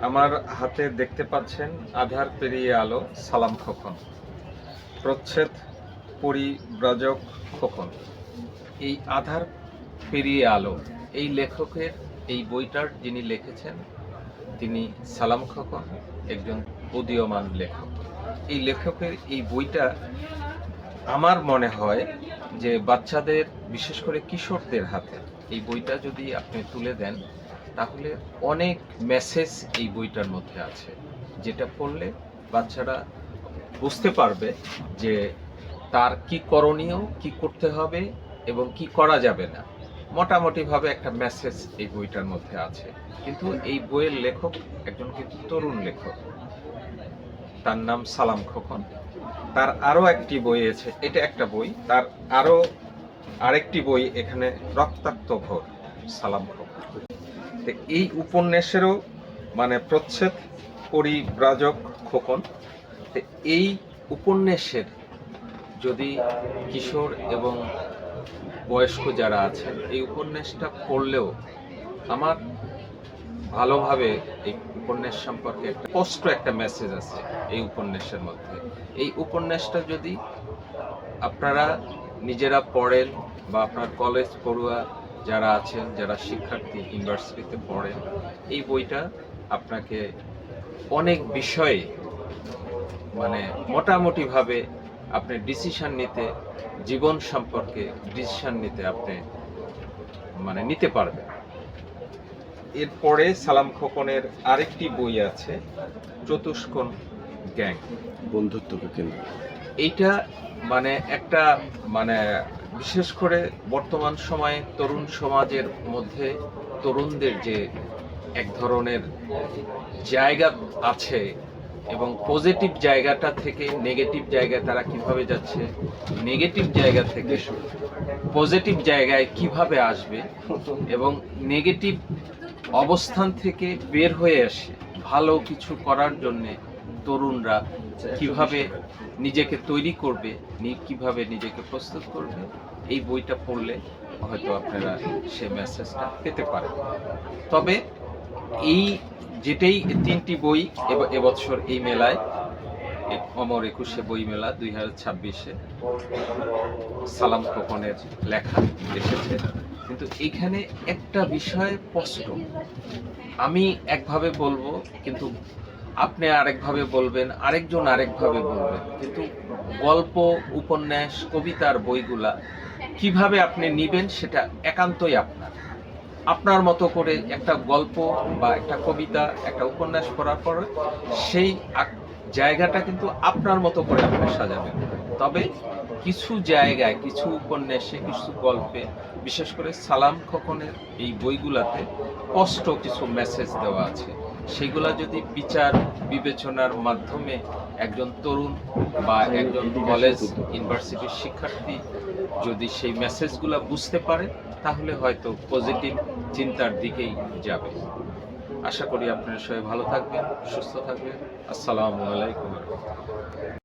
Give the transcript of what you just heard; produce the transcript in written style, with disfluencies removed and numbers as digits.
আমার হাতে দেখতে পাচ্ছেন আধার পেরিয়ে আলো সালাম খোকন, প্রচ্ছদ পরিব্রাজক খোকন। এই আধার পেরিয়ে আলো এই লেখকের এই বইটার যিনি লিখেছেন তিনি সালাম খোকন, একজন উদীয়মান লেখক। এই লেখকের এই বইটা আমার মনে হয় যে বাচ্চাদের, বিশেষ করে কিশোরদের হাতে এই বইটা যদি আপনি তুলে দেন তাহলে অনেক মেসেজ এই বইটার মধ্যে আছে, যেটা পড়লে বাচ্চারা বুঝতে পারবে যে তার কি করণীয়, কি করতে হবে এবং কি করা যাবে না। মোটামুটিভাবে একটা মেসেজ এই বইটার মধ্যে আছে। কিন্তু এই বইয়ের লেখক একজন কিন্তু তরুণ লেখক, তার নাম সালাম খোকন। তার আরও একটি বই আছে, এটা একটা বই, তার আরেকটি বই এখানে রক্তাক্ত ঘোর সালাম খোকন। এই উপন্যাসেরও প্রচ্ছদ পরিব্রাজক খোকন। এই উপন্যাসের যদি কিশোর এবং বয়স্ক যারা আছেন এই উপন্যাসটা পড়লেও আমার ভালোভাবে এই উপন্যাস সম্পর্কে একটা স্পষ্ট একটা মেসেজ আছে এই উপন্যাসের মধ্যে। এই উপন্যাসটা যদি আপনারা নিজেরা পড়েন বা আপনার কলেজ পড়ুয়া যারা আছেন, যারা শিক্ষার্থী ইউনিভার্সিটিতে পড়েন, এই বইটা আপনাকে অনেক বিষয়ে মোটামুটিভাবে আপনি ডিসিশন নিতে, জীবন সম্পর্কে ডিসিশন নিতে আপনি নিতে পারবেন। এরপরে সালাম খোকনের আরেকটি বই আছে চতুষ্কোণ গ্যাং, বন্ধুত্বকে কেন্দ্র। এইটা একটা বিশেষ করে বর্তমান সময়ে তরুণ সমাজের মধ্যে তরুণদের যে এক ধরনের জায়গা আছে এবং পজিটিভ জায়গাটা থেকে নেগেটিভ জায়গায় তারা কিভাবে যাচ্ছে, নেগেটিভ জায়গা থেকে পজিটিভ জায়গায় কিভাবে আসবে এবং নেগেটিভ অবস্থান থেকে বের হয়ে আসে ভালো কিছু করার জন্যে তরুণরা কিভাবে নিজেকে তৈরি করবে, কিভাবে নিজেকে প্রস্তুত করবে, এই বইটা পড়লে হয়তো আপনারা সে মেসেজটা পেতে পারেন। তবে এই যেটাই তিনটি বই এবছর এই মেলায়, অমর 21শে বই মেলা 2026-এ সালাম খোকনের লেখা এসেছে। কিন্তু এখানে একটা বিষয় স্পষ্ট, আমি একভাবে বলবো কিন্তু আপনি আরেকভাবে বলবেন, আরেকজন আরেকভাবে বলবেন, কিন্তু গল্প, উপন্যাস, কবিতার বইগুলা কিভাবে আপনি নিবেন সেটা একান্তই আপনার মতো করে একটা গল্প বা একটা কবিতা, একটা উপন্যাস পড়ার পর সেই জায়গাটা কিন্তু আপনার মতো করে আপনি সাজাবেন। তবে কিছু জায়গায়, কিছু উপন্যাসে, কিছু গল্পে, বিশেষ করে সালাম খোকনের এই বইগুলাতে স্পষ্ট কিছু মেসেজ দেওয়া আছে। সেগুলা যদি বিচার বিবেচনার মাধ্যমে একজন তরুণ বা একজন কলেজ ইউনিভার্সিটির শিক্ষার্থী যদি সেই মেসেজগুলো বুঝতে পারে তাহলে হয়তো পজিটিভ চিন্তার দিকেই যাবে। আশা করি আপনারা সবাই ভালো থাকবেন, সুস্থ থাকবেন। আসসালামু আলাইকুম।